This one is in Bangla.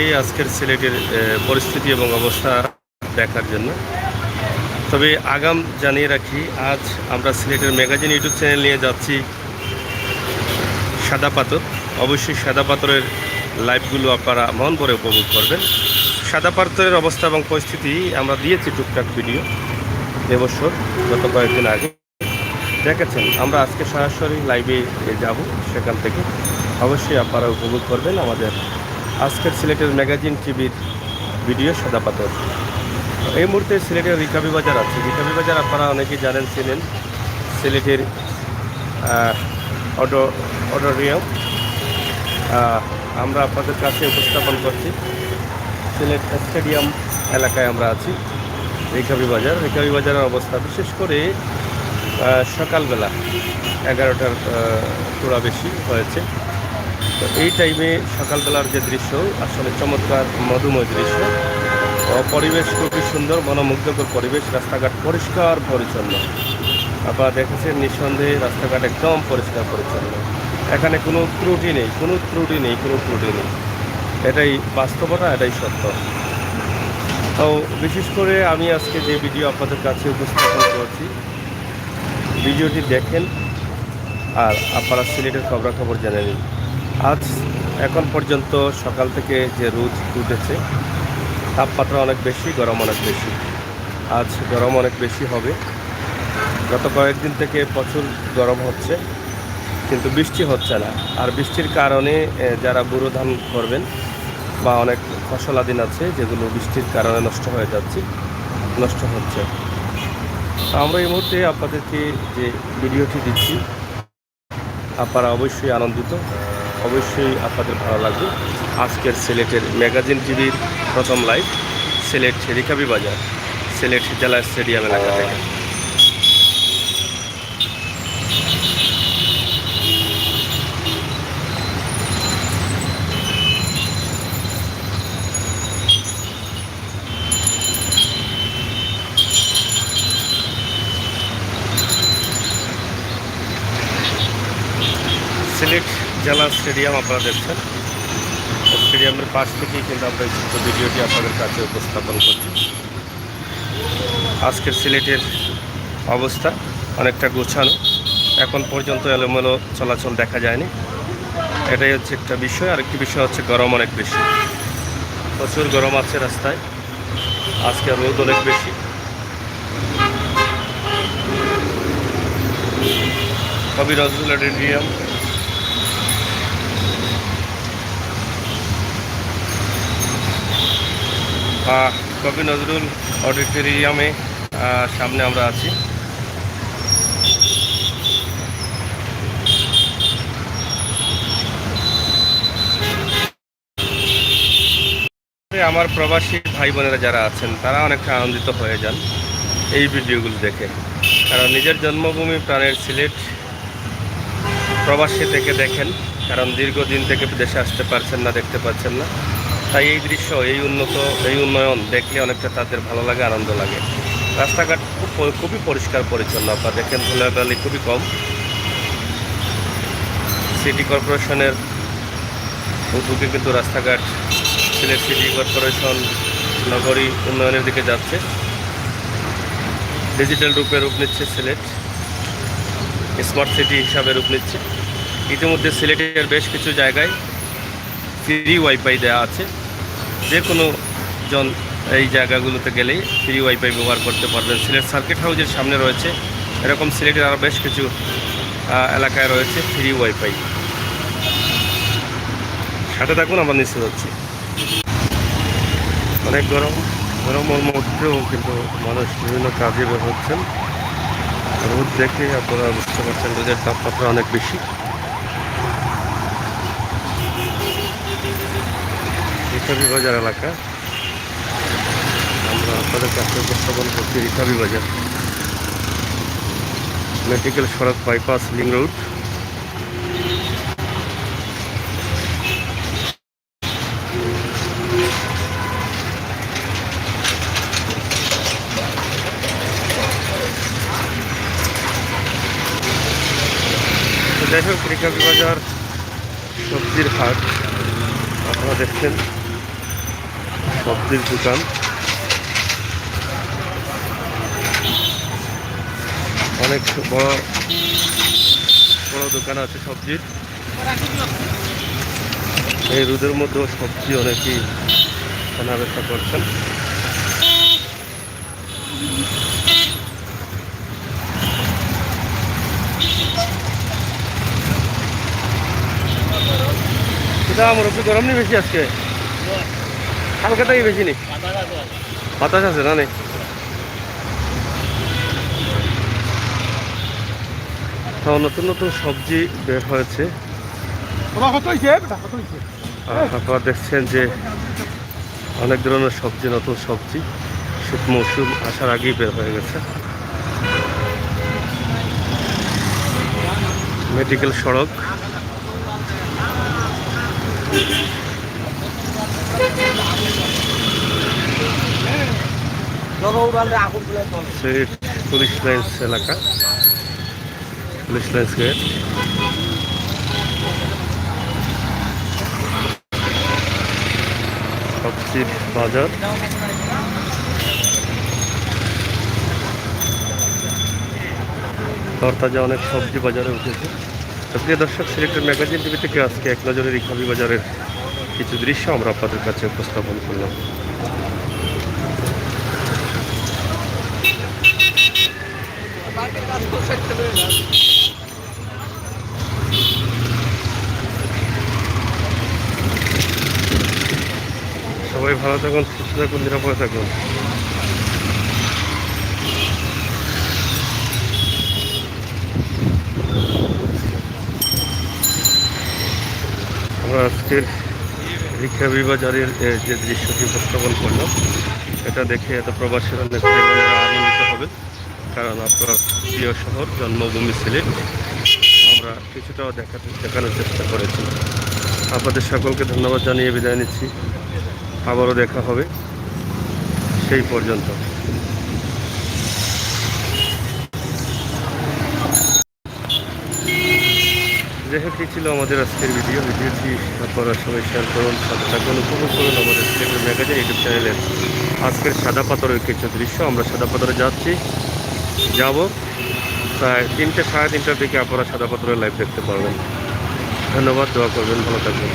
এই আজকের সিলেটের পরিস্থিতি এবং অবস্থা দেখার জন্য। তবে আগাম জানিয়ে রাখি, আজ আমরা সিলেটের ম্যাগাজিন ইউটিউব চ্যানেল নিয়ে যাচ্ছি সাদা পাথর। অবশ্যই সাদা পাথরের লাইভগুলো আপনারা মন করে উপভোগ করবেন। সাদা পাথরের অবস্থা এবং পরিস্থিতি আমরা দিয়েছি টুকটাক ভিডিও এবছর, গত কয়েকদিন আগে দেখেছেন। আমরা আজকে সরাসরি লাইভে যাব, সেখান থেকে অবশ্যই আপনারা উপভোগ করবেন আমাদের আজকের সিলেটের ম্যাগাজিন টিভির ভিডিও সাদা পাথর। এই মুহূর্তে সিলেটের রিকাবি বাজার আছে। রিকাবি বাজার আপনারা অনেকেই জানেন, ছিলেন সিলেটের অডিটোরিয়াম। আমরা আপনাদের কাছে উপস্থাপন করছি সিলেট স্টেডিয়াম এলাকায় আমরা আছি। রিকাবি বাজারের অবস্থা বিশেষ করে সকালবেলা 11টার তোড়া বেশি হয়েছে। তো এই টাইমে সকালবেলার যে দৃশ্য আসলে চমৎকার মধুময় দৃশ্য। পরিবেশ খুবই সুন্দর, মনোমুগ্ধকর পরিবেশ। রাস্তাঘাট পরিষ্কার পরিচ্ছন্ন। আপনারা দেখেছেন, নিঃসন্দেহে রাস্তাঘাট একদম পরিষ্কার পরিচ্ছন্ন। এখানে কোনো ত্রুটি নেই। এটাই বাস্তবতা, এটাই সত্য। তো বিশেষ করে আমি আজকে যে ভিডিও আপনাদের কাছে উপস্থাপন করছি, ভিডিওটি দেখেন আর আপনারা সিলেটের খবরাখবর জেনে নিন। আজ এখন পর্যন্ত সকাল থেকে যে রোদ উঠেছে, তাপমাত্রা অনেক বেশি, গরম অনেক বেশি। আজ গরম অনেক বেশি হবে। গত কয়েকদিন থেকে প্রচুর গরম হচ্ছে, কিন্তু বৃষ্টি হচ্ছে না। আর বৃষ্টির কারণে যারা বুড়ো ধান করবেন বা অনেক ফসলাদিন আছে যেগুলো বৃষ্টির কারণে নষ্ট হচ্ছে। আমরা এই মুহূর্তে আপনাদেরকে যে ভিডিওটি দিচ্ছি, আপনারা অবশ্যই আনন্দিত, অবশ্যই আপনাদের ভালো লাগবে। আজকের সিলেটের ম্যাগাজিন টিভির প্রথম লাইভ সিলেট রিকাবি বাজার, সিলেট জেলা স্টেডিয়াম এলাকা থেকে। সিলেট জেলা স্টেডিয়াম আপনারা দেখছেন। স্টেডিয়ামের পাশ থেকেই কিন্তু আমরা এই ছোট ভিডিওটি আপনাদের কাছে উপস্থাপন করছি। আজকের সিলেটের অবস্থা অনেকটা গোছানো, এখন পর্যন্ত এলোমেলো চলাচল দেখা যায়নি। এটাই হচ্ছে একটা বিষয়। আরেকটি বিষয় হচ্ছে গরম অনেক বেশি, প্রচুর গরম আছে রাস্তায়। আজকে রোদ অনেক বেশি। কবি নজরুল অডিটোরিয়াম, কবি নজরুল অডিটোরিয়ামে সামনে আমরা আছি। আমার প্রবাসী ভাই বোনেরা যারা আছেন, তারা অনেকটা আনন্দিত হয়ে যান এই ভিডিওগুলো দেখে। কারণ নিজের জন্মভূমি প্রাণের সিলেট প্রবাসী থেকে দেখেন, কারণ দীর্ঘদিন থেকে দেশে আসতে পারছেন না, দেখতে পাচ্ছেন না। তাই এই দৃশ্য, এই উন্নয়ন দেখলে অনেকটা তাদের ভালো লাগে, আনন্দ লাগে। রাস্তাঘাট খুবই পরিষ্কার পরিচ্ছন্ন। আপনারা দেখেন, ধুলাবালি খুবই কম। সিটি কর্পোরেশনের উদ্যোগে কিন্তু রাস্তাঘাট সিলেট সিটি কর্পোরেশন নগরী উন্নয়নের দিকে যাচ্ছে। ডিজিটাল রূপে রূপ নিচ্ছে সিলেট, স্মার্ট সিটি হিসাবে রূপ নিচ্ছে। ইতিমধ্যে সিলেটের বেশ কিছু জায়গায় ফ্রি ওয়াইফাই দেওয়া আছে। যে কোনো জন এই জায়গাগুলোতে গেলেই ফ্রি ওয়াইফাই ব্যবহার করতে পারবেন। সিলেট সার্কিট হাউসের সামনে রয়েছে, এরকম সিলেটের আরও বেশ কিছু এলাকায় রয়েছে ফ্রি ওয়াইফাই। সাথে থাকুন, আমরা নিশ্চিত হচ্ছি। অনেক গরমের মধ্যেও কিন্তু মানুষ বিভিন্ন কাজে বের হচ্ছেন। রোদ দেখে আপনারা বুঝতে পারছেন রোদের তাপমাত্রা অনেক বেশি। রিকাবি বাজার এলাকা আমরা আপনাদের কাছে উপস্থাপন করছি। রিকাবি বাজার, মেডিকেল সড়ক বাইপাস লিং রোড। যাই হোক, রিকাবি বাজার সবজির হাট আপনারা দেখছেন। সবজির দোকান। অনেক বড় বড় দোকান আছে সবজির। এই রোদের মধ্যেও সবজি অনেকেই কেনা বেচা করছেন। এটা আমার একটু গরম নেই বেশি আজকে, হালকাটাই বেশি নেই, বাতাস আছে না নেই। নতুন নতুন সবজি বের হয়েছে। আপনারা দেখছেন যে অনেক ধরনের সবজি, নতুন সবজি শীত মৌসুম আসার আগেই বের হয়ে গেছে। মেডিকেল সড়ক, পুলিশ লাইন্স এলাকা, পুলিশ লাইন্স গেট। সবজির বাজার, তরতাজা অনেক সবজি বাজারে উঠেছে। প্রিয় দর্শক, সিলেক্টেড ম্যাগাজিন টিভি থেকে আজকে এক নজরে রিখাবি বাজারের কিছু দৃশ্য আমরা আপনাদের কাছে উপস্থাপন করলাম। সবাই ভালো থাকুন, সুস্থ থাকুন, নিরাপদে থাকুন। আমরা আজকের রিখাবি বাজারের যে দৃশ্যটি উপস্থাপন করলাম, এটা দেখে এত প্রবাসীরা আনন্দিত হবে, কারণ আপনার প্রিয় শহর, জন্মভূমি সিলেট আমরা কিছুটাও দেখানোর চেষ্টা করেছি। আপনাদের সকলকে ধন্যবাদ জানিয়ে বিদায় নিচ্ছি। আবারও দেখা হবে, সেই পর্যন্ত। যেহেতু ছিল আমাদের আজকের ভিডিওটি আপনারা সবাই শেয়ার করুন, সাথে থাকুন, উপভোগ করুন আমাদের সিলেটের ম্যাগাজিন ইউটিউব চ্যানেলের আজকের সাদা পাথরের কিছু দৃশ্য। আমরা সাদা পাথরে যাব প্রায় 3টে সাড়ে 3টার দিকে আপনারা সাদা পাথরের লাইভ দেখতে পারবেন। ধন্যবাদ, দোয়া করবেন, ভালো থাকবেন।